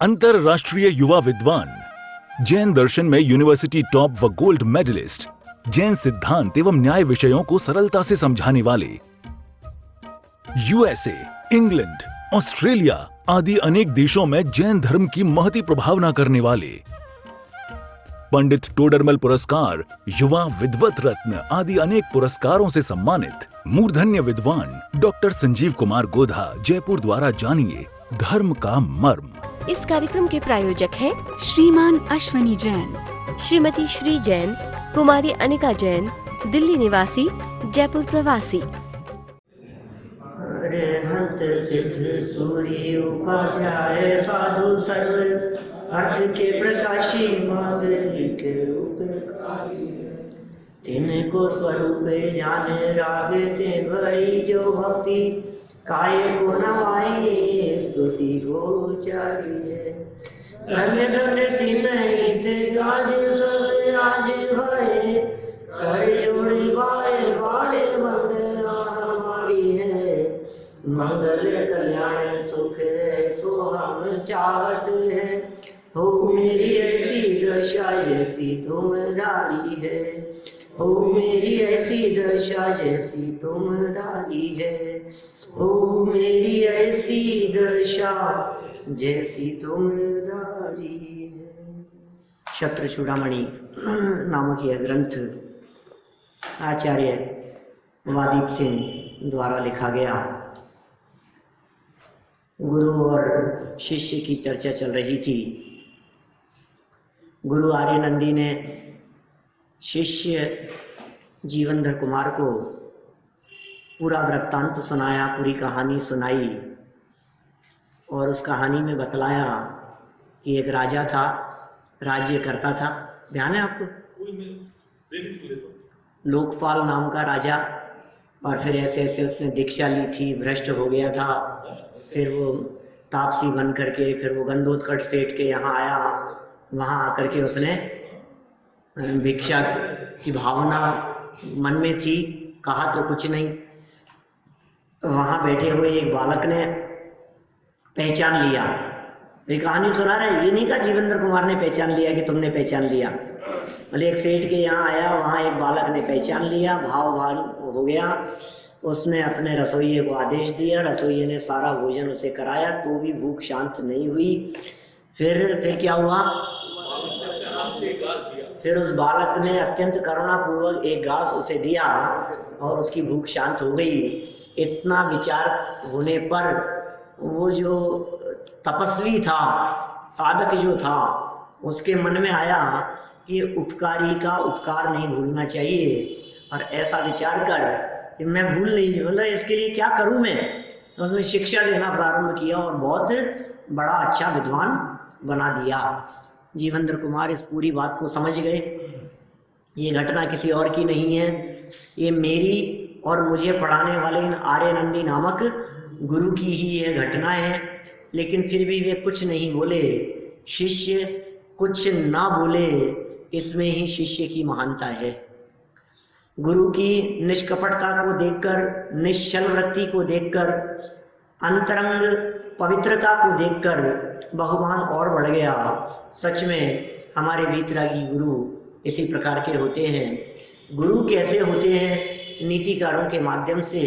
अंतरराष्ट्रीय युवा विद्वान, जैन दर्शन में यूनिवर्सिटी टॉप व गोल्ड मेडलिस्ट, जैन सिद्धांत एवं न्याय विषयों को सरलता से समझाने वाले, यूएसए, इंग्लैंड, ऑस्ट्रेलिया आदि अनेक देशों में जैन धर्म की महती प्रभावना करने वाले, पंडित टोडरमल पुरस्कार, युवा विद्वत रत्न आदि अनेक पुरस्कारों से सम्मानित मूर्धन्य विद्वान डॉक्टर संजीव कुमार गोधा, जयपुर द्वारा जानिए धर्म का मर्म। इस कार्यक्रम के प्रायोजक हैं श्रीमान अश्वनी जैन, श्रीमती श्री जैन, कुमारी अनिका जैन, दिल्ली निवासी, जयपुर प्रवासी। अरहंत सिद्ध सूर्य उपाध्याय साधु सर्व अर्थ के प्रकाशी मागलिक रूप तिनको स्वरूप जान राग ते भई जो भक्ति काय को नवाई स्तुति गोचारिये। धन्य धन्य तिन्ह गाज सब आज भय कर जोड़े बारे बारे वंदना हमारी है। मंगल कल्याण सुख सो हम चाहते हैं, हो मेरी ऐसी दशा जैसी तुम डाली है, हो मेरी ऐसी दशा जैसी तुम डाली है, हो मेरी ऐसी दशा जैसी तुम डाली है। शत्र चूड़ामणि नामक यह ग्रंथ आचार्य वादीप सिंह द्वारा लिखा गया। गुरु और शिष्य की चर्चा चल रही थी। गुरु आर्य नंदी ने शिष्य जीवनधर कुमार को पूरा वृत्तांत सुनाया, पूरी कहानी सुनाई और उस कहानी में बतलाया कि एक राजा था, राज्य करता था। ध्यान है आपको? लोकपाल नाम का राजा, और फिर ऐसे ऐसे उसने दीक्षा ली थी, भ्रष्ट हो गया था। फिर वो तापसी बन करके फिर वो गंधोत्कच सेठ के यहाँ आया। वहाँ आकर के उसने भिक्षा की भावना मन में थी, कहा तो कुछ नहीं। वहाँ बैठे हुए एक बालक ने पहचान लिया। ये कहानी सुना रहे, ये नहीं कहा जीवनधर कुमार ने पहचान लिया कि तुमने पहचान लिया। मतलब एक सेठ के यहाँ आया, वहाँ एक बालक ने पहचान लिया, भाव भाव हो गया। उसने अपने रसोइये को आदेश दिया, रसोइये ने सारा भोजन उसे कराया, तो भी भूख शांत नहीं हुई। फिर क्या हुआ? फिर उस बालक ने अत्यंत करुणापूर्वक एक घास उसे दिया और उसकी भूख शांत हो गई। इतना विचार होने पर वो जो तपस्वी था, साधक जो था, उसके मन में आया कि उपकारी का उपकार नहीं भूलना चाहिए। और ऐसा विचार कर कि मैं भूल नहीं, मतलब इसके लिए क्या करूं मैं, तो उसने शिक्षा देना प्रारंभ किया और बहुत बड़ा अच्छा विद्वान बना दिया। जीवनधर कुमार इस पूरी बात को समझ गए। ये घटना किसी और की नहीं है, ये मेरी और मुझे पढ़ाने वाले इन आर्यनंदी नामक गुरु की ही यह घटना है। लेकिन फिर भी वे कुछ नहीं बोले, शिष्य कुछ ना बोले, इसमें ही शिष्य की महानता है। गुरु की निष्कपटता को देखकर, निश्चल वृत्ति को देखकर, अंतरंग पवित्रता को देखकर बहुमान और बढ़ गया। सच में हमारे वीतरागी गुरु इसी प्रकार के होते हैं। गुरु कैसे होते हैं, नीतिकारों के माध्यम से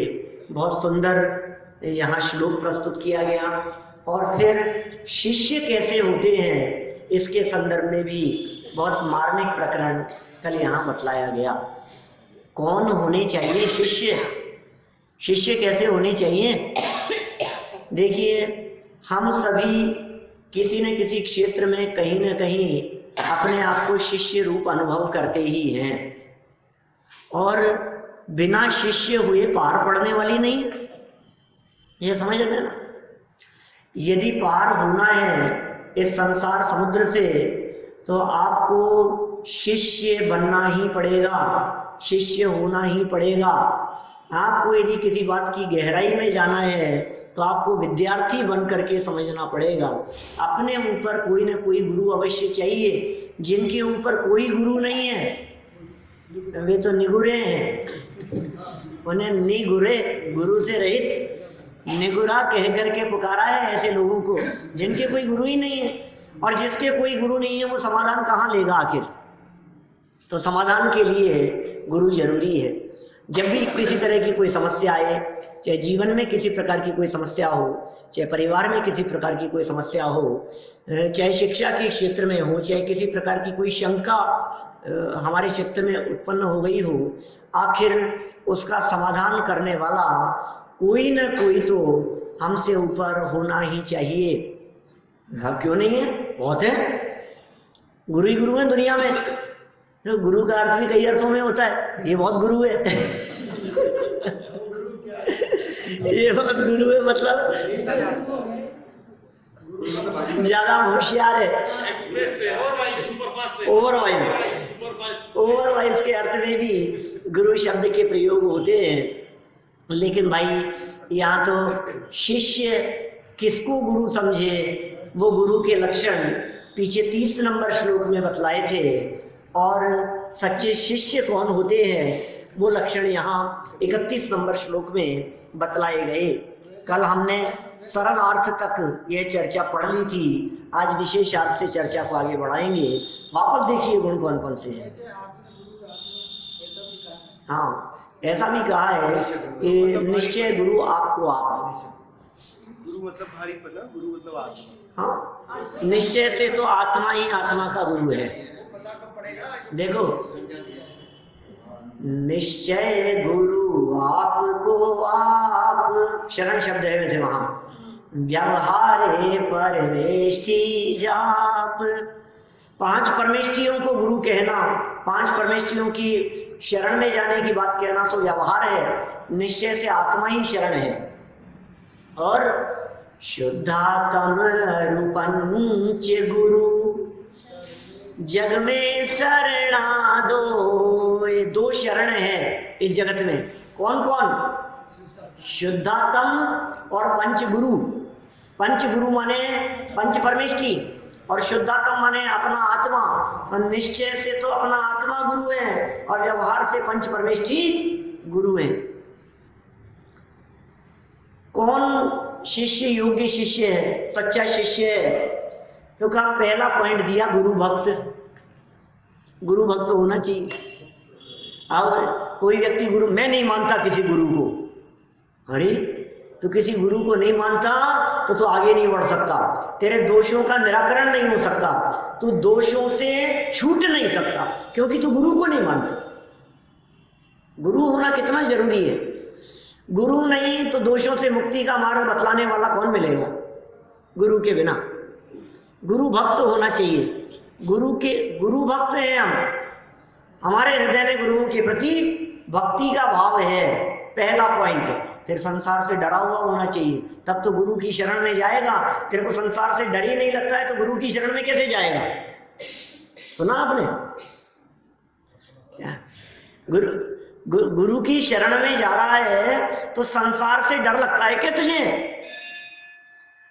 बहुत सुंदर यहाँ श्लोक प्रस्तुत किया गया। और फिर शिष्य कैसे होते हैं, इसके संदर्भ में भी बहुत मार्मिक प्रकरण कल यहाँ बतलाया गया। कौन होने चाहिए शिष्य, शिष्य कैसे होने चाहिए? देखिए, हम सभी किसी न किसी क्षेत्र में कहीं न कहीं अपने आप को शिष्य रूप अनुभव करते ही हैं, और बिना शिष्य हुए पार पड़ने वाली नहीं। ये समझ रहे ना? यदि पार होना है इस संसार समुद्र से, तो आपको शिष्य बनना ही पड़ेगा, शिष्य होना ही पड़ेगा। आपको यदि किसी बात की गहराई में जाना है तो आपको विद्यार्थी बन करके समझना पड़ेगा। अपने ऊपर कोई न कोई गुरु अवश्य चाहिए। जिनके ऊपर कोई गुरु नहीं है वे तो निगुरे हैं, उन्हें निगुरे, गुरु से रहित निगुरा कह करके पुकारा है ऐसे लोगों को जिनके कोई गुरु ही नहीं है। और जिसके कोई गुरु नहीं है वो समाधान कहाँ लेगा आखिर। तो समाधान के लिए गुरु जरूरी है। जब भी किसी तरह की कोई समस्या आए, चाहे जीवन में किसी प्रकार की कोई समस्या हो, चाहे परिवार में किसी प्रकार की कोई समस्या हो, चाहे शिक्षा के क्षेत्र में हो, चाहे किसी प्रकार की कोई शंका हमारे क्षेत्र में उत्पन्न हो गई हो, आखिर उसका समाधान करने वाला कोई न कोई तो हमसे ऊपर होना ही चाहिए। सब क्यों नहीं है, बहुत है। गुरु ही गुरु है दुनिया में। तो गुरु का अर्थ भी कई अर्थों में होता है। ये बहुत गुरु है ये बहुत गुरु है, मतलब ज्यादा होशियार है। ओवरवाइज के अर्थ में भी गुरु शब्द के प्रयोग होते हैं। लेकिन भाई यहाँ तो शिष्य किसको गुरु समझे, वो गुरु के लक्षण पीछे 30 नंबर श्लोक में बतलाए थे। और सच्चे शिष्य कौन होते हैं वो लक्षण यहाँ 31 नंबर श्लोक में बतलाए गए। कल हमने सरल अर्थ तक यह चर्चा पढ़ ली थी। आज विशेष अर्थ से चर्चा को आगे बढ़ाएंगे। वापस देखिए गुण कौन कौन से हैं। हाँ, ऐसा भी कहा है कि निश्चय गुरु आपको आप। गुरु मतलब भारी पन्ना, गुरु मतलब आत्मा। हाँ, निश्चय से तो आत्मा ही आत्मा का गुरु है। देखो, निश्चय गुरु आपको आप, शरण शब्द है वैसे वहां, व्यवहारे परमेष्ठी जाप। 5 परमेष्ठियों को गुरु कहना, 5 परमेष्ठियों की शरण में जाने की बात कहना सो व्यवहार है। निश्चय से आत्मा ही शरण है। और शुद्धात्म रूपंच गुरु जग में शरणा दो। ये 2 शरण है इस जगत में। कौन कौन? शुद्धात्म और पंचगुरु। पंचगुरु माने पंच परमेष्ठी और शुद्धात्म माने अपना आत्मा। और निश्चय से तो अपना आत्मा गुरु है और व्यवहार से पंच परमेष्ठी गुरु है। कौन शिष्य योग्य शिष्य है, सच्चा शिष्य है? तो कहा पहला पॉइंट दिया गुरु भक्त। गुरु भक्त होना चाहिए। अब कोई व्यक्ति गुरु, मैं नहीं मानता किसी गुरु को, अरे तो किसी गुरु को नहीं मानता तो आगे नहीं बढ़ सकता। तेरे दोषों का निराकरण नहीं हो सकता, तू दोषों से छूट नहीं सकता, क्योंकि तू गुरु को नहीं मानता। गुरु होना कितना जरूरी है। गुरु नहीं तो दोषों से मुक्ति का मार्ग बतलाने वाला कौन मिलेगा गुरु के बिना। गुरु भक्त होना चाहिए। गुरु भक्त हैं हम। हमारे हृदय में गुरुओं के प्रति भक्ति का भाव है, पहला पॉइंट। फिर संसार से डरा हुआ होना चाहिए, तब तो गुरु की शरण में जाएगा। तेरे को संसार से डर ही नहीं लगता है तो गुरु की शरण में कैसे जाएगा? सुना आपने? गुरु की शरण में जा रहा है तो संसार से डर लगता है क्या तुझे?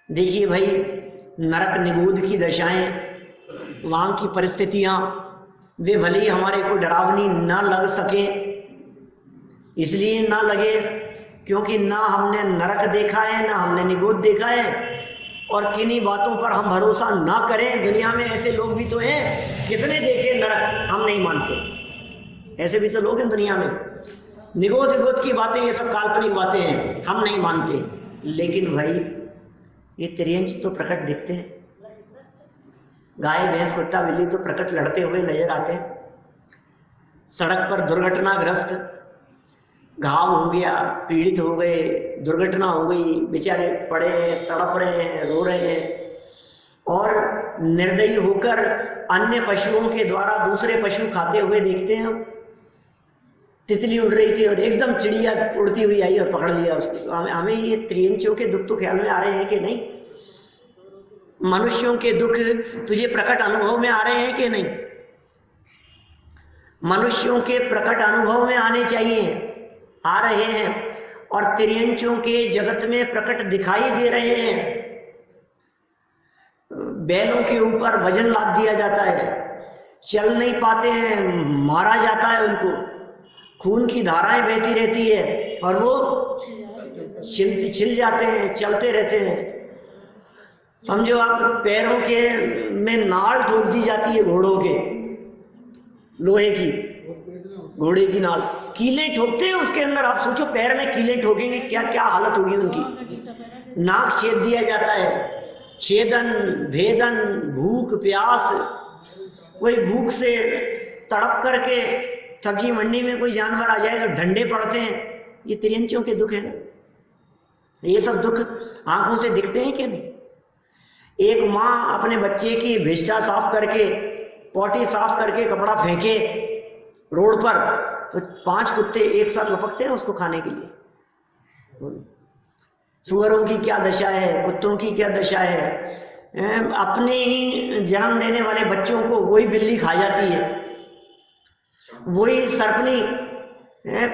देखिए भाई, नरक निगोद की दशाएं, वहां की परिस्थितियां, वे भले ही हमारे को डरावनी ना लग सके, इसलिए ना लगे क्योंकि ना हमने नरक देखा है ना हमने निगोद देखा है। और किन्हीं बातों पर हम भरोसा ना करें। दुनिया में ऐसे लोग भी तो हैं, किसने देखे नरक, हम नहीं मानते। ऐसे भी तो लोग हैं दुनिया में। निगोद की बातें, ये सब काल्पनिक बातें हैं, हम नहीं मानते। लेकिन भाई ये त्रियंश तो प्रकट दिखते हैं। गाय भैंस कुत्ता बिल्ली तो प्रकट लड़ते हुए नजर आते हैं। सड़क पर दुर्घटनाग्रस्त, घाव हो गया, पीड़ित हो गए, दुर्घटना हो गई, बेचारे पड़े हैं, तड़प रहे हैं, रो रहे हैं। और निर्दयी होकर अन्य पशुओं के द्वारा दूसरे पशु खाते हुए देखते हैं। तितली उड़ रही थी और एकदम चिड़िया उड़ती हुई आई और पकड़ लिया उसको। हमें ये त्रियंशियों के दुख तो ख्याल में आ रहे हैं कि नहीं? मनुष्यों के दुख तुझे प्रकट अनुभव में आ रहे हैं कि नहीं? मनुष्यों के प्रकट अनुभव में आने चाहिए, आ रहे हैं। और त्रियंशियों के जगत में प्रकट दिखाई दे रहे हैं। बैलों के ऊपर वजन लाद दिया जाता है, चल नहीं पाते हैं, मारा जाता है उनको, खून की धाराएं बहती रहती है और वो छिल जाते हैं, चलते रहते हैं। समझो आप पैरों के में नाल ठोक दी जाती है घोड़ों के, लोहे की, घोड़े की नाल, कीले ठोकते हैं उसके अंदर। आप सोचो पैर में कीले ठोकेंगे, क्या क्या हालत होगी उनकी। नाक छेद दिया जाता है, छेदन भेदन, भूख प्यास। कोई भूख से तड़प करके सब्जी मंडी में कोई जानवर आ जाए तो डंडे पड़ते हैं। ये तिर्यंचियों के दुख है ना। ये सब दुख आंखों से दिखते हैं कि नहीं। एक माँ अपने बच्चे की भिष्टा साफ करके, पॉटी साफ करके कपड़ा फेंके रोड पर, तो 5 कुत्ते एक साथ लपकते हैं उसको खाने के लिए। सुअरों की क्या दशा है, कुत्तों की क्या दशा है। अपने ही जन्म देने वाले बच्चों को वही बिल्ली खा जाती है, वही सर्पनी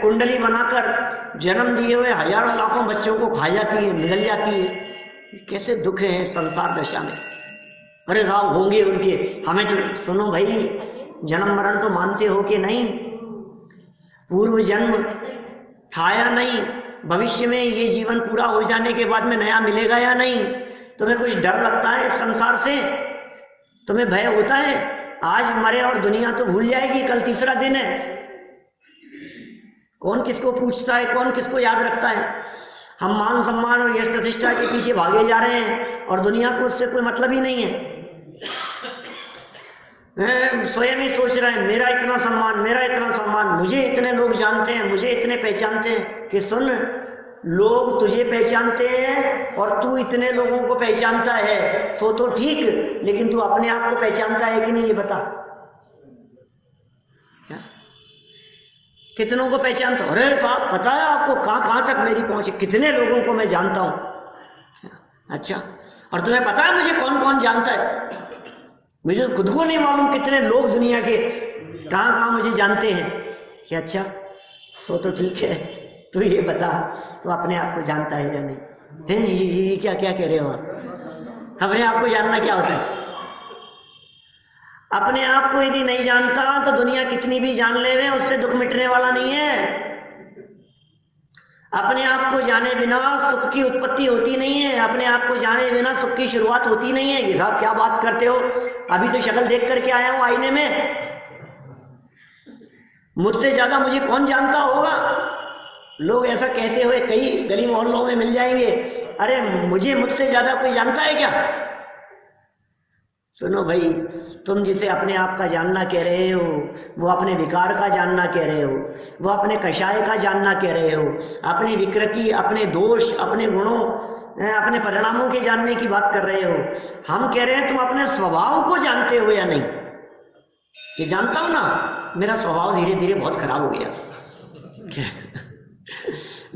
कुंडली बनाकर जन्म दिए हुए हजारों लाखों बच्चों को खा जाती है, निगल जाती है। कैसे दुख है संसार दशा में। अरे साहब होंगे उनके, हमें तो सुनो भाई, जन्म मरण तो मानते हो कि नहीं? पूर्व जन्म था या नहीं? भविष्य में ये जीवन पूरा हो जाने के बाद में नया मिलेगा या नहीं? तुम्हें कुछ डर लगता है इस संसार से? तुम्हें भय होता है? आज मरे और दुनिया तो भूल जाएगी, कल तीसरा दिन है। कौन किसको पूछता है, कौन किसको याद रखता है? हम मान सम्मान और यश प्रतिष्ठा के पीछे भागे जा रहे हैं और दुनिया को उससे कोई मतलब ही नहीं है। स्वयं ही सोच रहे हैं मेरा इतना सम्मान, मेरा इतना सम्मान, मुझे इतने लोग जानते हैं, मुझे इतने पहचानते हैं। कि सुन, लोग तुझे पहचानते हैं और तू इतने लोगों को पहचानता है, सो तो ठीक, लेकिन तू अपने आप को पहचानता है कि नहीं ये बता। क्या कितनों को पहचानता? अरे साहब पता है आपको कहां कहां तक मेरी पहुंच है, कितने लोगों को मैं जानता हूं। अच्छा, और तुम्हें पता है मुझे कौन कौन जानता है? मुझे खुद को नहीं मालूम कितने लोग दुनिया के कहां कहां मुझे जानते हैं। कि अच्छा, सो तो ठीक है, तू ये बता, तू अपने आप को जानता है या नहीं? है ये क्या क्या कह रहे हो आप? अपने आप को जानना क्या होता है? अपने आप को यदि नहीं जानता तो दुनिया कितनी भी जान ले, उससे दुख मिटने वाला नहीं है। अपने आप को जाने बिना सुख की उत्पत्ति होती नहीं है, अपने आप को जाने बिना सुख की शुरुआत होती नहीं है। ये साहब क्या बात करते हो? अभी तो शक्ल देख करके आया हूं आईने में, मुझसे ज्यादा मुझे कौन जानता होगा? लोग ऐसा कहते हुए कई गली मोहल्लों में मिल जाएंगे। अरे मुझसे ज्यादा कोई जानता है क्या? सुनो भाई, तुम जिसे अपने आप का जानना कह रहे हो, वो अपने विकार का जानना कह रहे हो, वो अपने कषाय का जानना कह रहे हो, अपनी विकृति, अपने दोष, अपने गुणों, अपने परिणामों के जानने की बात कर रहे हो। हम कह रहे हैं तुम अपने स्वभाव को जानते हो या नहीं? ये जानता हूं ना, मेरा स्वभाव धीरे धीरे बहुत खराब हो गया।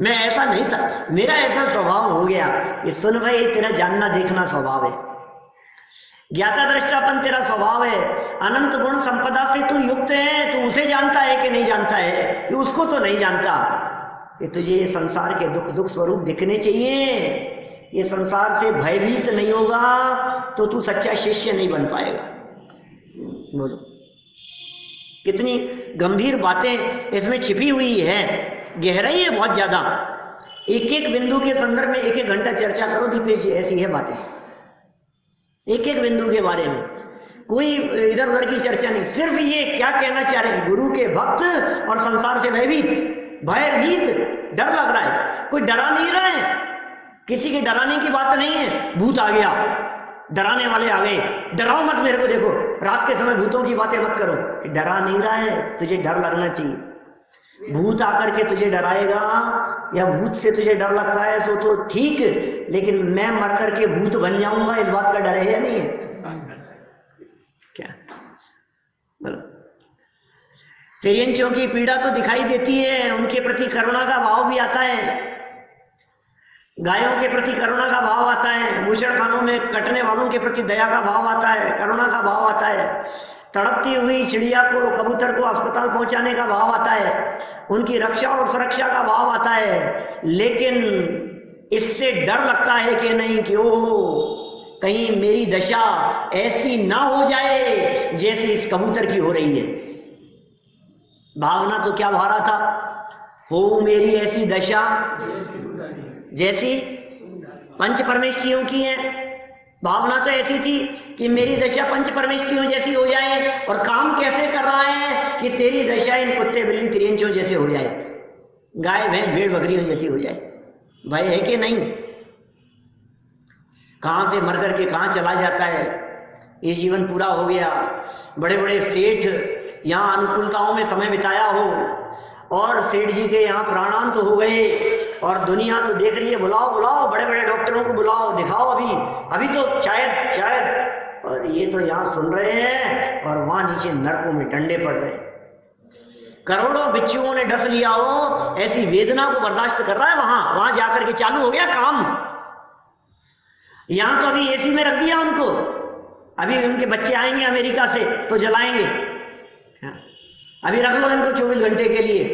मैं ऐसा नहीं था, मेरा ऐसा स्वभाव हो गया। ये सुन भाई, तेरा जानना देखना स्वभाव है, ज्ञाता दृष्टापन तेरा स्वभाव है। अनंत गुण संपदा से तू युक्त है, तू उसे जानता है कि नहीं जानता है? ये उसको तो नहीं जानता। कि तुझे ये संसार के दुख दुख स्वरूप दिखने चाहिए। ये संसार से भयभीत नहीं होगा तो तू सच्चा शिष्य नहीं बन पाएगा। बोलो, कितनी गंभीर बातें इसमें छिपी हुई है, गहराई है बहुत ज्यादा। एक एक बिंदु के संदर्भ में एक एक घंटा चर्चा करो दीपेश जी, ऐसी है बातें। एक एक बिंदु के बारे में कोई इधर उधर की चर्चा नहीं, सिर्फ ये क्या कहना चाह रहे हैं, गुरु के भक्त और संसार से भयभीत। डर लग रहा है, कोई डरा नहीं रहा है, किसी के डराने की बात नहीं है। भूत आ गया, डराने वाले आ गए, डराओ मत मेरे को, देखो रात के समय भूतों की बातें मत करो। डरा नहीं रहा है, तुझे डर लगना चाहिए। भूत आकर के तुझे डराएगा या भूत से तुझे डर लगता है सो तो ठीक, लेकिन मैं मर करके भूत बन जाऊंगा इस बात का डर है या नहीं है? क्या बोलो? तिर्यंचियों की पीड़ा तो दिखाई देती है, उनके प्रति करुणा का भाव भी आता है, गायों के प्रति करुणा का भाव आता है, मूषणखानों में कटने वालों के प्रति दया का भाव आता है, करुणा का भाव आता है, तड़पती हुई चिड़िया को, कबूतर को अस्पताल पहुंचाने का भाव आता है, उनकी रक्षा और सुरक्षा का भाव आता है। लेकिन इससे डर लगता है कि नहीं कि ओह कहीं मेरी दशा ऐसी ना हो जाए जैसे इस कबूतर की हो रही है। भावना तो क्या भारा था, हो मेरी ऐसी दशा जैसी पंच परमेष्ठियों की है। भावना तो ऐसी थी कि मेरी दशा पंच परमेष्ठियों जैसी हो जाए, और काम कैसे कर रहा है कि तेरी दशा इन कुत्ते बिल्ली त्रियंचों जैसे हो जाए, गाय भैंस भेड़ बकरियों जैसी हो जाए। भय है कि नहीं? कहां से मर करके कहां चला जाता है, ये जीवन पूरा हो गया। बड़े बड़े सेठ यहाँ अनुकूलताओं में समय बिताया हो, और सेठ जी के यहाँ प्राणांत हो गए, और दुनिया तो देख रही है, बुलाओ बुलाओ बड़े बड़े डॉक्टरों को बुलाओ, दिखाओ अभी तो शायद, और ये तो यहाँ सुन रहे हैं और वहां नीचे नरकों में डंडे पड़ रहे हैं। करोड़ों बिच्छुओं ने डस लिया हो, ऐसी वेदना को बर्दाश्त कर रहा है, वहां जाकर के चालू हो गया काम। यहां तो अभी एसी में रख दिया उनको, अभी उनके बच्चे आएंगे अमेरिका से तो जलाएंगे, अभी रख लो इनको 24 घंटे के लिए।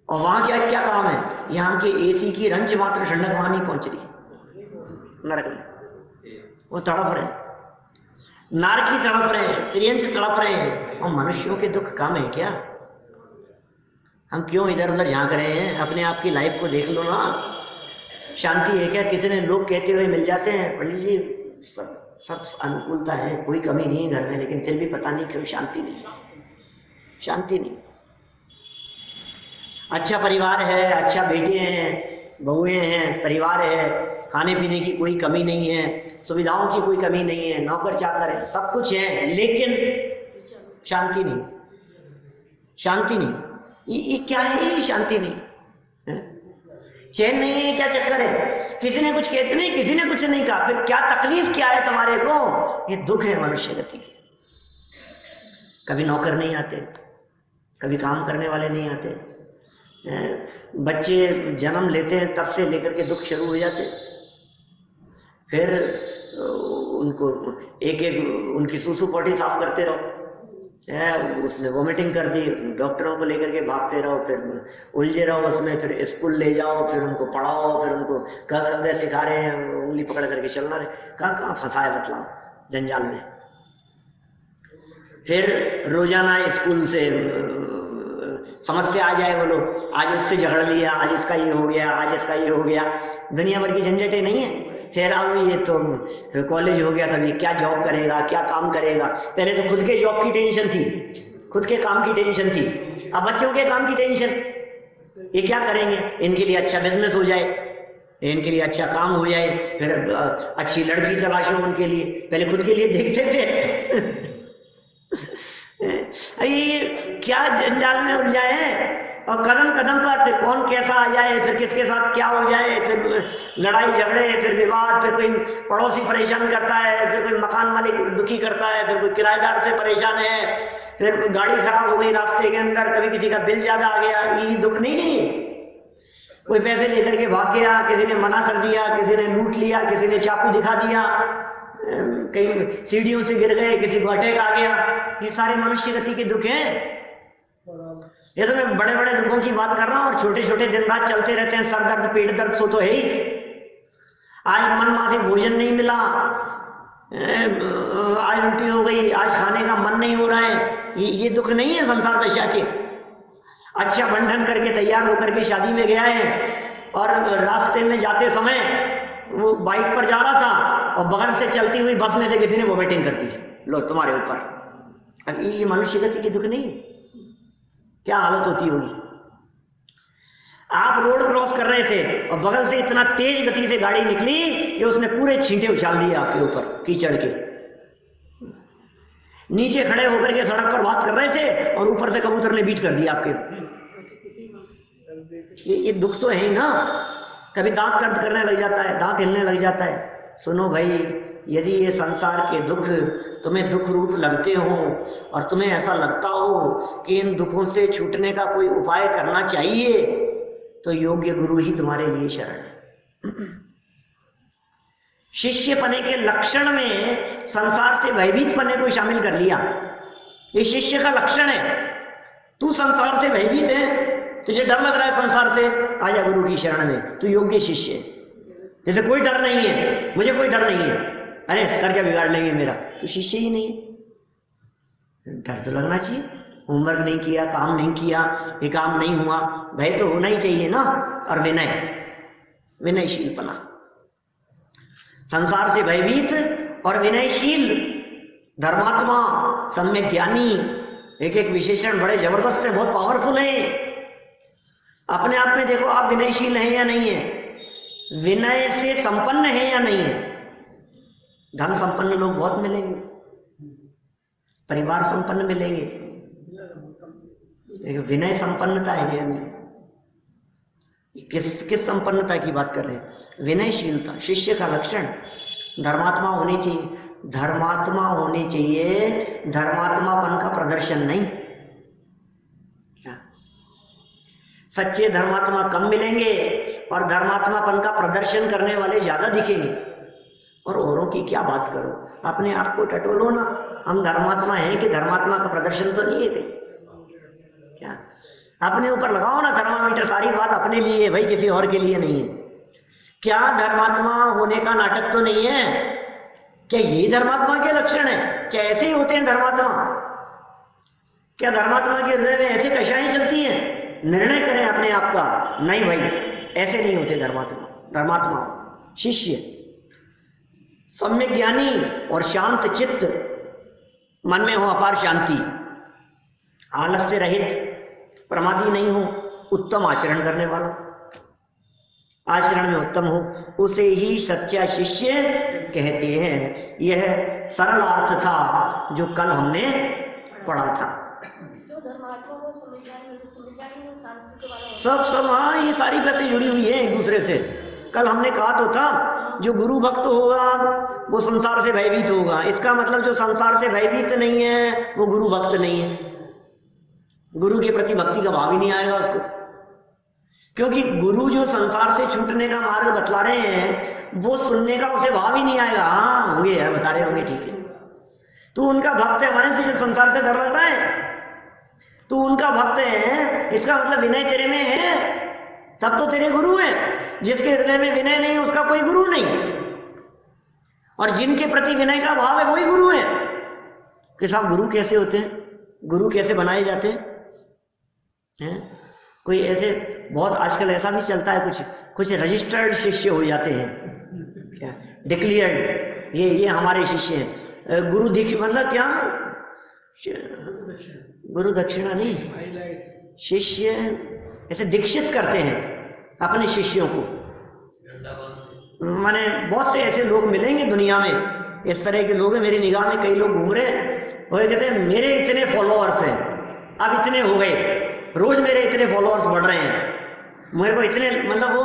और वहां क्या काम है? यहां के एसी की रंच मात्र ठंडक वहां नहीं पहुंच रही नरक में। वो तड़प रहे, नारकी तड़प रहे हैं, त्रियंश तड़प रहे हैं, और मनुष्यों के दुख कम है क्या? हम क्यों इधर उधर झांक रहे हैं? अपने आप की लाइफ को देख लो ना, शांति है क्या? कितने लोग कहते हुए मिल जाते हैं, पंडित जी सब अनुकूलता है, कोई कमी नहीं है घर में, लेकिन फिर भी पता नहीं क्यों शांति नहीं। अच्छा परिवार है, अच्छा बेटे हैं, बहुएं हैं, परिवार है, खाने पीने की कोई कमी नहीं है, सुविधाओं की कोई कमी नहीं है, नौकर चाकर है, सब कुछ है, लेकिन शांति नहीं। ये क्या है? ये शांति नहीं है? चैन नहीं है, क्या चक्कर है? किसी ने कुछ कहते नहीं, किसी ने कुछ नहीं कहा, फिर क्या तकलीफ क्या है तुम्हारे को? ये दुख है मनुष्य गति के। कभी नौकर नहीं आते, कभी काम करने वाले नहीं आते, बच्चे जन्म लेते हैं तब से लेकर के दुख शुरू हो जाते, फिर उनको एक उनकी सूसू पोटी साफ करते रहो, उसने वोमिटिंग कर दी, डॉक्टरों को लेकर के भागते रहो, फिर उलझे रहो उसमें, फिर स्कूल ले जाओ, फिर उनको पढ़ाओ, फिर उनको क शब्द सिखा रहे हैं, उंगली पकड़ करके चलना रहे, कहाँ फंसाए बतलाओ जंजाल में। फिर रोजाना स्कूल से समस्या आ जाए, बोलो आज उससे झगड़ लिया, आज इसका ये हो गया, आज इसका ये हो गया, दुनिया भर की झंझटें नहीं है। फिर अब ये तो कॉलेज हो गया, तब ये क्या जॉब करेगा, क्या काम करेगा। पहले तो खुद के जॉब की टेंशन थी, खुद के काम की टेंशन थी, अब बच्चों के काम की टेंशन। ये क्या करेंगे? इनके लिए अच्छा बिजनेस हो जाए, इनके लिए अच्छा काम हो जाए, फिर अच्छी लड़की तलाशो उनके लिए, पहले खुद के लिए देखते थे। ये क्या जंजाल में उलझाए हैं, और कदम कदम पर फिर कौन कैसा आ जाए, फिर किसके साथ क्या हो जाए, फिर लड़ाई झगड़े, फिर विवाद, फिर कोई पड़ोसी परेशान करता है, फिर कोई मकान मालिक दुखी करता है, फिर कोई किराएदार से परेशान है, फिर कोई गाड़ी खराब हो गई रास्ते के अंदर, कभी किसी का बिल ज्यादा आ गया, ये दुख नहीं। कोई पैसे लेकर के भाग गया, किसी ने मना कर दिया, किसी ने लूट लिया, किसी ने चाकू दिखा दिया, कहीं सीढ़ियों से गिर गए, किसी को अटैक आ गया, ये सारे मनुष्य गति के दुख हैं। ये तो मैं बड़े बड़े दुखों की बात कर रहा हूँ, और छोटे छोटे दिन रात चलते रहते हैं, सर दर्द पेट दर्द सो तो है ही। आज मन माफी भोजन नहीं मिला, आज उल्टी हो गई, आज खाने का मन नहीं हो रहा है, ये दुख नहीं है संसार दशा के। अच्छा बंधन करके तैयार होकर के शादी में गया है, और रास्ते में जाते समय वो बाइक पर जा रहा था, और बगल से चलती हुई बस में से किसी ने वोमिटिंग कर दी, लो तुम्हारे ऊपर। अब ये मनुष्य गति के दुख नहीं, क्या हालत होती होगी। आप रोड क्रॉस कर रहे थे और बगल से इतना तेज गति से गाड़ी निकली कि उसने पूरे छींटे उछाल दिए आपके ऊपर कीचड़ के। नीचे खड़े होकर के सड़क पर बात कर रहे थे और ऊपर से कबूतर ने बीट कर दिया आपके। ये दुख तो है ही ना। कभी दांत दर्द करने लग जाता है, दांत हिलने लग जाता है। सुनो भाई, यदि ये संसार के दुख तुम्हें दुख रूप लगते हो और तुम्हें ऐसा लगता हो कि इन दुखों से छूटने का कोई उपाय करना चाहिए, तो योग्य गुरु ही तुम्हारे लिए शरण है। शिष्य पने के लक्षण में संसार से भयभीत पने को शामिल कर लिया। ये शिष्य का लक्षण है। तू संसार से भयभीत है, तुझे डर लग रहा है संसार से, आजा गुरु की शरण में, तू योग्य शिष्य है। जैसे कोई डर नहीं है, मुझे कोई डर नहीं है, अरे सर क्या बिगाड़ लेंगे मेरा, तो शिष्य ही नहीं है। डर तो लगना चाहिए। होमवर्क नहीं किया, काम नहीं किया, ये काम नहीं हुआ, भय तो होना ही चाहिए ना। और विनय, विनयशीलपना, संसार से भयभीत और विनयशील, धर्मात्मा, सम्यक ज्ञानी, एक एक विशेषण बड़े जबरदस्त है, बहुत पावरफुल है। अपने आप में देखो आप विनयशील हैं या नहीं है, विनय से संपन्न है या नहीं है। धन संपन्न लोग बहुत मिलेंगे, परिवार संपन्न मिलेंगे, लेकिन विनय संपन्नता है या नहीं? किस संपन्नता की बात कर रहे हैं? विनयशीलता शिष्य का लक्षण। धर्मात्मा होनी चाहिए, धर्मात्मा होनी चाहिए, धर्मात्मापन का प्रदर्शन नहीं। क्या सच्चे धर्मात्मा कम मिलेंगे और धर्मात्मापन का प्रदर्शन करने वाले ज्यादा दिखेंगे। और औरों की क्या बात करो, अपने आप को टटोलो ना, हम धर्मात्मा हैं कि धर्मात्मा का प्रदर्शन तो नहीं है। क्या अपने ऊपर लगाओ ना थर्मामीटर, सारी बात अपने लिए है भाई, किसी और के लिए नहीं है। क्या धर्मात्मा होने का नाटक तो नहीं है? क्या ये धर्मात्मा के लक्षण है? क्या ऐसे ही होते हैं धर्मात्मा? क्या धर्मात्मा के हृदय में ऐसे कशाएं चलती हैं? निर्णय करें अपने आप का, नहीं भाई ऐसे नहीं होते धर्मात्मा। धर्मात्मा शिष्य सम्यक ज्ञानी और शांत चित्त, मन में हो अपार शांति, आलस्य रहित, प्रमादी नहीं हो, उत्तम आचरण करने वाला, आचरण में उत्तम हो, उसे ही सच्चा शिष्य कहते हैं। यह सरल अर्थ था जो कल हमने पढ़ा था। सब हाँ, ये सारी बातें जुड़ी हुई है एक दूसरे से। कल हमने कहा तो था जो गुरु भक्त होगा वो संसार से भयभीत होगा। इसका मतलब जो संसार से भयभीत नहीं है वो गुरु भक्त नहीं है, गुरु के प्रति भक्ति का भाव ही नहीं आएगा उसको। क्योंकि गुरु जो संसार से छूटने का मार्ग बतला रहे हैं वो सुनने का उसे भाव ही नहीं आएगा। हाँ होंगे यार, बता रहे होंगे, ठीक है, तू उनका भक्त है, माने तुझे संसार से डर लग रहा है, तू उनका भक्त है, इसका मतलब विनय तेरे में है, तब तो तेरे गुरु है। जिसके हृदय में विनय नहीं उसका कोई गुरु नहीं, और जिनके प्रति विनय का भाव है वही गुरु है। कि साहब गुरु कैसे होते हैं, गुरु कैसे बनाए जाते हैं? कोई ऐसे बहुत आजकल ऐसा भी चलता है, कुछ रजिस्टर्ड शिष्य हो जाते हैं, क्या डिक्लेयर्ड, ये हमारे शिष्य हैं। गुरु दीक्षा मतलब क्या? गुरु दक्षिणा नहीं, शिष्य ऐसे दीक्षित करते हैं अपने शिष्यों को। माने बहुत से ऐसे लोग मिलेंगे दुनिया में, इस तरह के लोग हैं, मेरी निगाह में कई लोग घूम रहे हैं, वो कहते हैं मेरे इतने फॉलोअर्स हैं, अब इतने हो गए, रोज मेरे इतने फॉलोअर्स बढ़ रहे हैं, मेरे को इतने, मतलब वो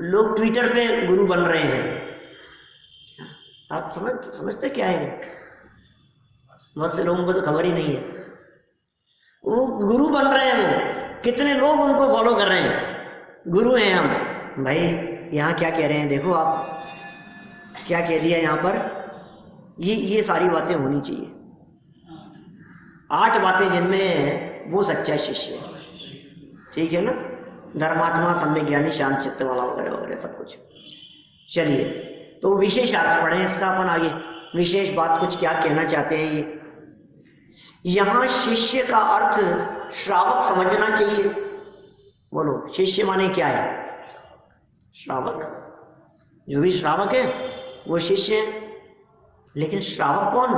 लोग ट्विटर पे गुरु बन रहे हैं। आप समझते क्या है? बहुत से लोगों को तो खबर ही नहीं है, वो गुरु बन रहे हैं, वो कितने लोग उनको फॉलो कर रहे हैं, गुरु हैं हम। भाई यहाँ क्या कह रहे हैं देखो, आप क्या कह दिया यहाँ पर, ये सारी बातें होनी चाहिए। 8 बातें जिनमें वो सच्चा शिष्य है, ठीक है ना? धर्मात्मा, सम्यक ज्ञानी, शांत चित्त वाला वगैरह वगैरह सब कुछ। चलिए तो विशेष अर्थ पढ़ें इसका अपन आगे, विशेष बात कुछ क्या कहना चाहते हैं ये। यहां शिष्य का अर्थ श्रावक समझना चाहिए। बोलो शिष्य माने क्या है? श्रावक, जो भी श्रावक है वो शिष्य है। लेकिन श्रावक कौन?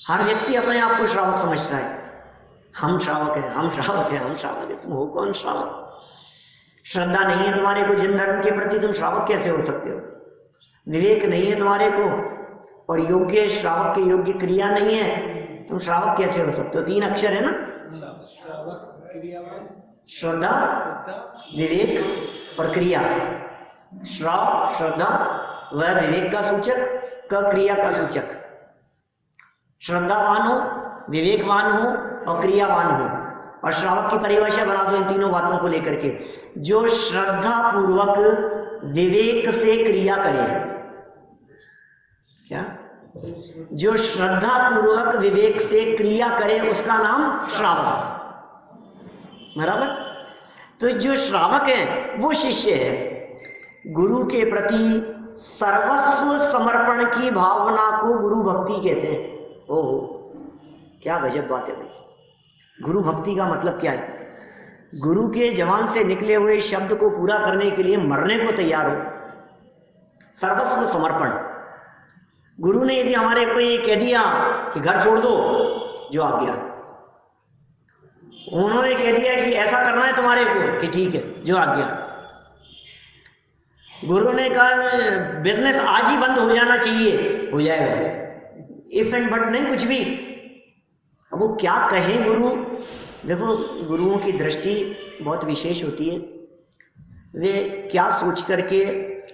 हर व्यक्ति अपने आप को श्रावक समझता है, हम श्रावक हैं, हम श्रावक हैं, हम श्रावक हैं। तुम हो कौन श्रावक? श्रद्धा नहीं है तुम्हारे को जिन धर्म के प्रति, तुम श्रावक कैसे हो सकते हो? विवेक नहीं है तुम्हारे को, और योग्य श्रावक के योग्य क्रिया नहीं है, तुम श्रावक कैसे हो सकते हो? 3 अक्षर है ना, श्रद्धा, विवेक और क्रिया। श्राव श्रद्धा वह विवेक का सूचक, क क्रिया का सूचक। श्रद्धावान हो, विवेकवान हो और क्रियावान हो। और श्रावक की परिभाषा बना दो इन तीनों बातों को लेकर के, जो श्रद्धा पूर्वक विवेक से क्रिया करे। क्या? जो श्रद्धा पूर्वक विवेक से क्रिया करे उसका नाम श्रावक, बराबर? तो जो श्रावक है वो शिष्य है। गुरु के प्रति सर्वस्व समर्पण की भावना को गुरु भक्ति कहते हैं। ओहो क्या गजब बात है भाई। गुरु भक्ति का मतलब क्या है? गुरु के जबान से निकले हुए शब्द को पूरा करने के लिए मरने को तैयार हो, सर्वस्व समर्पण। गुरु ने यदि हमारे को ये कह दिया कि घर छोड़ दो, जो आज्ञा, उन्होंने कह दिया कि ऐसा करना है तुम्हारे को, कि ठीक है, जो आज्ञा। गुरु ने कहा बिजनेस आज ही बंद हो जाना चाहिए, हो जाएगा, इफ एंड बट नहीं, कुछ भी। अब वो क्या कहें गुरु? देखो, गुरुओं की दृष्टि बहुत विशेष होती है। वे क्या सोच करके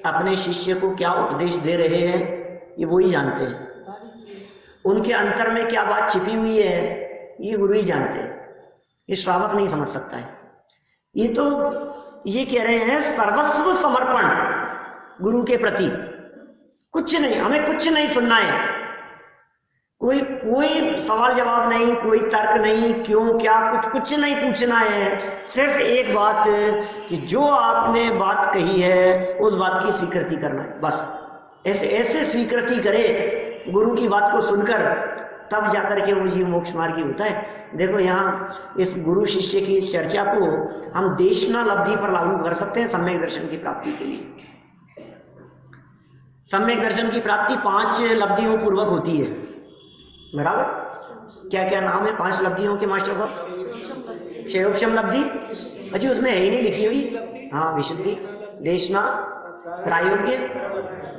अपने शिष्य को क्या उपदेश दे रहे हैं, ये वो ही जानते हैं। उनके अंतर में क्या बात छिपी हुई है, ये गुरु ही जानते हैं, ये श्रावक नहीं समझ सकता है। ये तो ये कह रहे हैं सर्वस्व समर्पण गुरु के प्रति, कुछ नहीं, हमें कुछ नहीं सुनना है, कोई सवाल जवाब नहीं, कोई तर्क नहीं, क्यों क्या, कुछ नहीं पूछना है। सिर्फ एक बात कि जो आपने बात कही है उस बात की स्वीकृति करना है, बस। ऐसे स्वीकृति करे गुरु की बात को सुनकर, तब जाकर के वो जीव मोक्ष मार्गी होता है। देखो, यहाँ इस गुरु शिष्य की इस चर्चा को हम देशना लब्धि पर लागू कर सकते हैं सम्यक दर्शन की प्राप्ति के लिए। सम्यक दर्शन की प्राप्ति 5 लब्धियों पूर्वक होती है, बराबर? क्या क्या नाम है 5 लब्धियों के मास्टर साहब? क्षयोपशम लब्धि, अजी उसमें है ही नहीं लिखी हुई। हाँ, विशुद्धि, देशना, प्रायोग्य,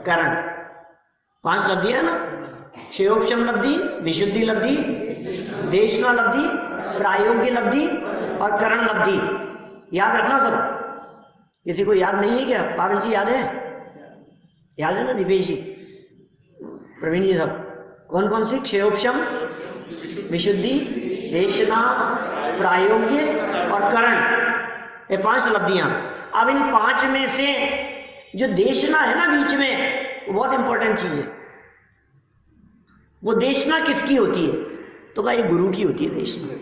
करण, 5 लब्धि है ना। क्षयोपशम लब्धि, विशुद्धि लब्धि, देशना लब्धि, प्रायोग्य लब्धि और करण लब्धि। याद रखना सब। किसी को याद नहीं है क्या? पागल जी याद है? याद है ना दिपेश जी, प्रवीण जी सब? कौन कौन सी? क्षयोपशम, विशुद्धि, देशना, प्रायोग्य और करण, ये 5 लब्धियां। अब इन 5 में से जो देशना है ना बीच में, वो बहुत इंपॉर्टेंट चीज है। वो देशना किसकी होती है? तो भाई गुरु की होती है देशना।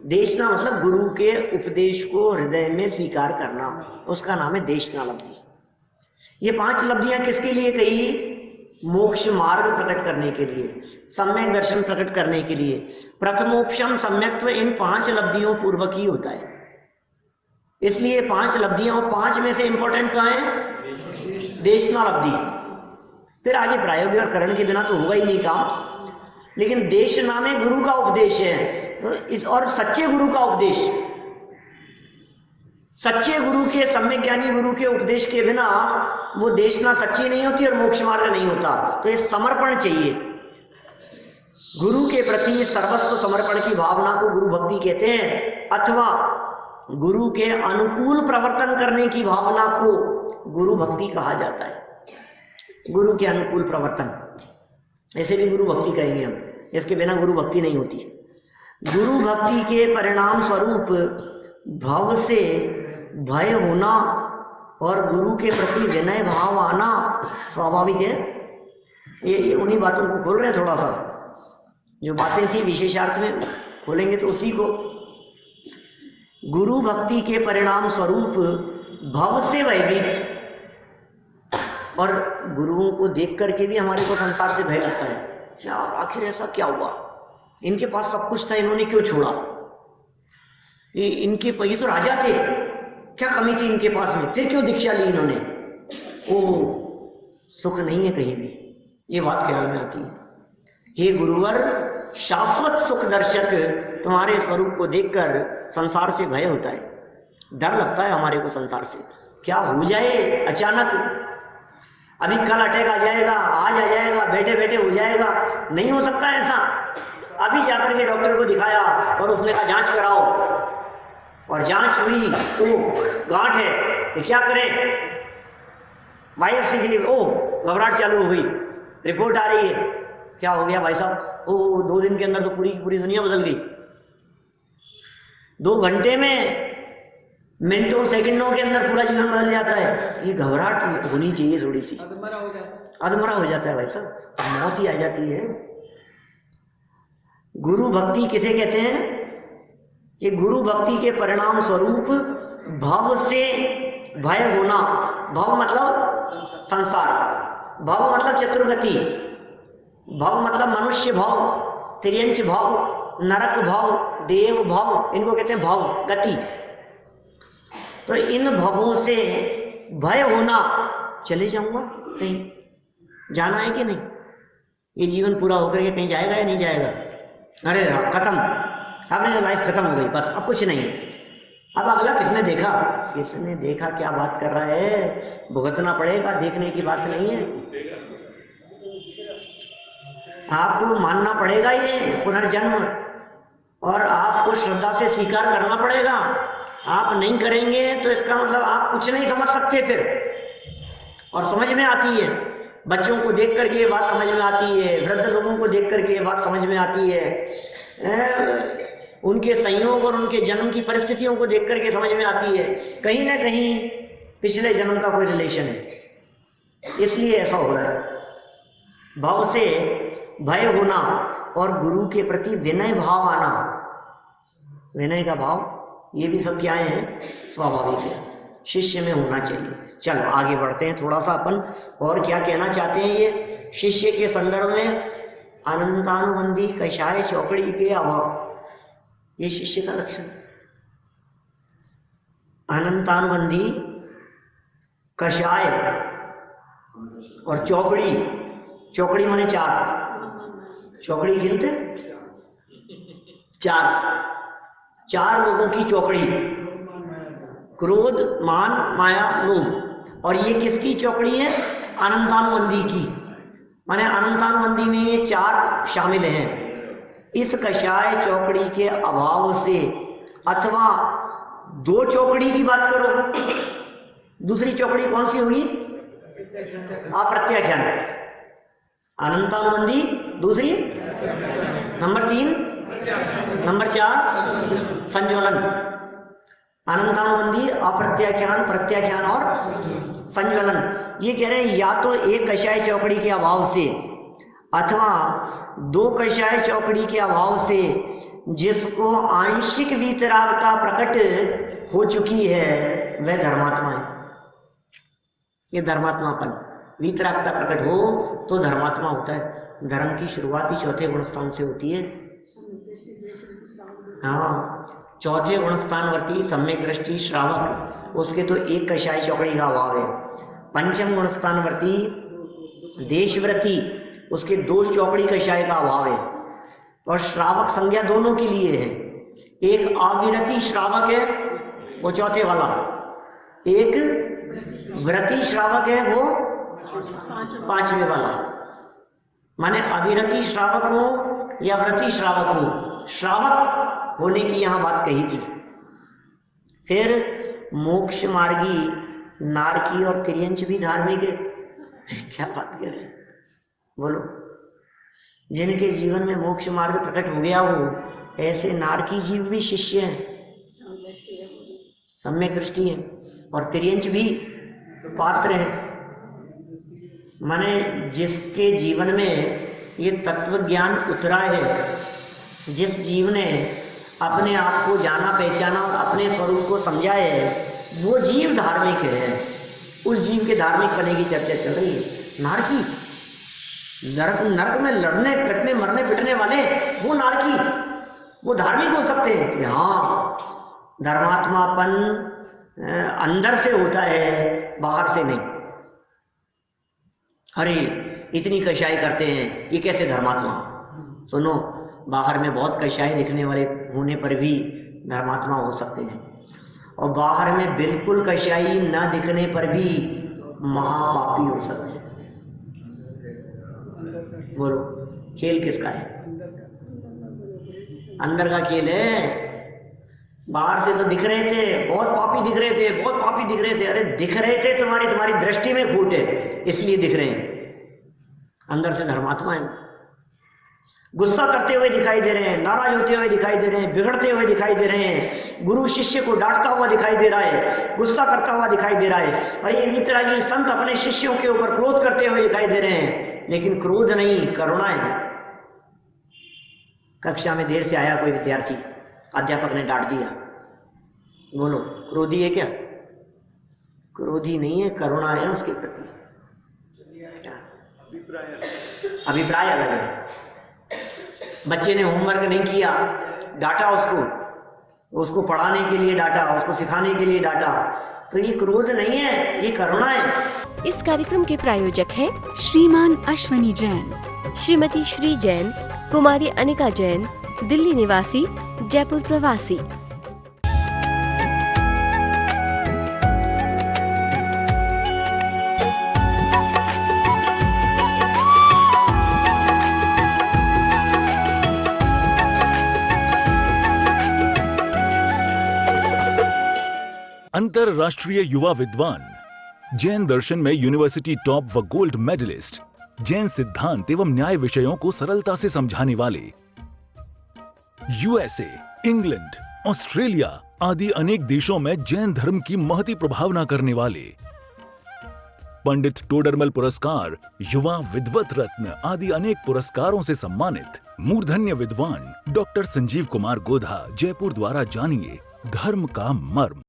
देशना मतलब गुरु के उपदेश को हृदय में स्वीकार करना, उसका नाम है देशना लब्धि। ये 5 लब्धियां किसके लिए कही? मोक्ष मार्ग प्रकट करने के लिए, सम्यक दर्शन प्रकट करने के लिए। प्रथमोपशम सम्यक्त्व इन 5 लब्धियों पूर्वक ही होता है। इसलिए 5 लब्धियां, 5 में से इंपॉर्टेंट कहाँ है? देशना लब्धि। फिर आगे प्रायोगिक और करण के बिना तो होगा ही नहीं काम। लेकिन देशना में गुरु का उपदेश है, तो इस और सच्चे गुरु का उपदेश, सच्चे गुरु के, सम्यक ज्ञानी गुरु के उपदेश के बिना वो देशना सच्ची नहीं होती और मोक्ष मार्ग नहीं होता। तो ये समर्पण चाहिए गुरु के प्रति। सर्वस्व समर्पण की भावना को गुरु भक्ति कहते हैं, अथवा गुरु के अनुकूल प्रवर्तन करने की भावना को गुरु भक्ति कहा जाता है। गुरु के अनुकूल प्रवर्तन, ऐसे भी गुरु भक्ति कहेंगे हम, इसके बिना गुरु भक्ति नहीं होती। गुरु भक्ति के परिणाम स्वरूप भाव से भय होना और गुरु के प्रति विनय भाव आना स्वाभाविक है। ये उन्हीं बातों को खोल रहे हैं, थोड़ा सा जो बातें थी विशेषार्थ में खोलेंगे तो उसी को। गुरु भक्ति के परिणाम स्वरूप भव से भयभीत, और गुरुओं को देख करके भी हमारे को संसार से भय लगता है, क्या आखिर ऐसा क्या हुआ, इनके पास सब कुछ था, इन्होंने क्यों छोड़ा? ये तो राजा थे, क्या कमी थी इनके पास में, फिर क्यों दीक्षा ली इन्होंने? ओ, सुख नहीं है कहीं भी, ये बात ख्याल में आती है। हे गुरुवर, शाश्वत सुख दर्शक, तुम्हारे स्वरूप को देखकर संसार से भय होता है, डर लगता है हमारे को संसार से। क्या हो जाए अचानक, अभी कल अटैक आ जाएगा, आज आ जाएगा, बैठे बैठे हो जाएगा, नहीं हो सकता ऐसा। अभी जाकर के डॉक्टर को दिखाया और उसने कहा जांच कराओ, और जांच हुई तो गांठ है, ये क्या करें? बायोप्सी के लिए घबराहट चालू हो गई, रिपोर्ट आ रही है, क्या हो गया भाई साहब? 2 दिन के अंदर तो पूरी दुनिया बदल गई। 2 घंटे में, मिनटों सेकंडों के अंदर पूरा जीवन बदल जाता है। ये घबराहट होनी चाहिए थोड़ी सी, अधमरा हो जाता है भाई साहब, मौत ही आ जाती है। गुरु भक्ति किसे कहते हैं? कि गुरु भक्ति के परिणाम स्वरूप भव से भय होना। भव मतलब संसार, भव मतलब चतुर्गति, भव मतलब मनुष्य भव, त्रियंच भव, नरक भव, देव भव, इनको कहते हैं भव, गति। तो इन भवों से भय होना, चले जाऊंगा कहीं, जाना है कि नहीं, ये जीवन पूरा होकर के कहीं जाएगा या नहीं जाएगा, अरे खत्म, अब मेरी लाइफ खत्म हो गई, बस अब कुछ नहीं। अब अगला किसने देखा, किसने देखा क्या बात कर रहा है, भुगतना पड़ेगा, देखने की बात नहीं है। आपको मानना पड़ेगा ये पुनर्जन्म, और आपको श्रद्धा से स्वीकार करना पड़ेगा। आप नहीं करेंगे तो इसका मतलब आप कुछ नहीं समझ सकते फिर। और समझ में आती है, बच्चों को देख करके ये बात समझ में आती है, वृद्ध लोगों को देख करके ये बात समझ में आती है, उनके संयोग और उनके जन्म की परिस्थितियों को देख करके समझ में आती है, कहीं ना कहीं पिछले जन्म का कोई रिलेशन है, इसलिए ऐसा हो रहा है। भाव से भय होना और गुरु के प्रति विनय भाव आना, विनय का भाव, ये भी सब क्या है, स्वाभाविक है, शिष्य में होना चाहिए। चलो आगे बढ़ते हैं थोड़ा सा अपन, और क्या कहना चाहते हैं ये शिष्य के संदर्भ में। अनंतानुबंधी कषाय चौकड़ी के अभाव, ये शिष्य का लक्षण। अनंतानुबंधी कषाय और चौकड़ी, चौकड़ी माने चार, चौकड़ी गिनते चार, चार लोगों की चौकड़ी, क्रोध मान माया लोभ, और ये किसकी चौकड़ी है, अनंतानुबंधी की, माने अनंतानुबंधी में ये चार शामिल हैं। इस कषाय चौकड़ी के अभाव से, अथवा दो चौकड़ी की बात करो, दूसरी चौकड़ी कौन सी होगी, अप्रत्याख्यान, अनंतानुबंधी दूसरी, नंबर 3, नंबर 4 संज्वलन, अनंतानुबंधी, अप्रत्याख्यान, प्रत्याख्यान और संज्वलन। ये कह रहे हैं या तो एक कषाय चौकड़ी के अभाव से अथवा दो कषाय चौकड़ी के अभाव से, जिसको आंशिक वीतरागता प्रकट हो चुकी है वह धर्मात्मा है। ये धर्मात्मापन, वीतरागता प्रकट हो तो धर्मात्मा होता है। धर्म की शुरुआत ही चौथे गुणस्थान से होती है। हाँ, चौथे गुणस्थानवर्ती सम्यक दृष्टि श्रावक, उसके तो एक कषाय चौकड़ी का अभाव है। पंचम गुणस्थानवर्ती देशव्रती, उसके दो चौकड़ी कषाय का अभाव है। और श्रावक संज्ञा दोनों के लिए है, एक अविरति श्रावक है वो चौथे वाला, एक व्रती श्रावक है वो पांचवें वाला। माने अविरति श्रावक हो या व्रती श्रावक हो, श्रावक होने की यहां बात कही थी। फिर मोक्ष मार्गी नारकी और तिर्यंच भी धार्मिक है। क्या बात कर रहे हैं, बोलो। जिनके जीवन में मोक्ष मार्ग प्रकट हो गया हो, ऐसे नारकी जीव भी शिष्य हैं, सम्यक दृष्टि है, और तिर्यंच भी पात्र है। माने जिसके जीवन में ये तत्व ज्ञान उतरा है, जिस जीव ने अपने आप को जाना पहचाना और अपने स्वरूप को समझा है, वो जीव धार्मिक है। उस जीव के धार्मिक बनने की चर्चा चल रही है। नारकी, नरक में लड़ने कटने मरने पिटने वाले वो नारकी, वो धार्मिक हो सकते हैं कि हाँ धर्मात्मापन अंदर से होता है, बाहर से नहीं। अरे इतनी कषाई करते हैं, ये कैसे धर्मात्मा? सुनो, बाहर में बहुत कषाई दिखने वाले होने पर भी धर्मात्मा हो सकते हैं, और बाहर में बिल्कुल कषाई न दिखने पर भी महापापी हो सकते हैं। बोलो, खेल किसका है? अंदर का खेल है। बाहर से तो दिख रहे थे, बहुत पापी दिख रहे थे, बहुत पापी दिख रहे थे। अरे दिख रहे थे, तुम्हारी दृष्टि में खूट है इसलिए दिख रहे हैं। अंदर से धर्मात्मा है। गुस्सा करते हुए दिखाई दे रहे हैं, नाराज होते हुए दिखाई दे रहे हैं, बिगड़ते हुए दिखाई दे रहे हैं, गुरु शिष्य को डांटता हुआ दिखाई दे रहा है, गुस्सा करता हुआ दिखाई दे रहा है। और ये वितरागी संत अपने शिष्यों के ऊपर क्रोध करते हुए दिखाई दे रहे हैं, लेकिन क्रोध नहीं, करुणा है। कक्षा में देर से आया कोई विद्यार्थी, अध्यापक ने डांट दिया, बोलो क्रोधी है क्या? क्रोधी नहीं है, करुणा है उसके प्रति, अभिप्राय अलग है। बच्चे ने होमवर्क नहीं किया, डांटा उसको, उसको पढ़ाने के लिए डांटा, उसको सिखाने के लिए डांटा। तो ये क्रोध नहीं है, ये करुणा है। इस कार्यक्रम के प्रायोजक हैं श्रीमान अश्वनी जैन, श्रीमती श्री जैन, कुमारी अनिका जैन, दिल्ली निवासी, जयपुर प्रवासी। अंतरराष्ट्रीय युवा विद्वान, जैन दर्शन में यूनिवर्सिटी टॉप व गोल्ड मेडलिस्ट, जैन सिद्धांत एवं न्याय विषयों को सरलता से समझाने वाले, यूएसए, इंग्लैंड, ऑस्ट्रेलिया आदि अनेक देशों में जैन धर्म की महती प्रभावना करने वाले, पंडित टोडरमल पुरस्कार, युवा विद्वत रत्न आदि अनेक पुरस्कारों से सम्मानित मूर्धन्य विद्वान डॉक्टर संजीव कुमार गोधा, जयपुर द्वारा जानिए धर्म का मर्म।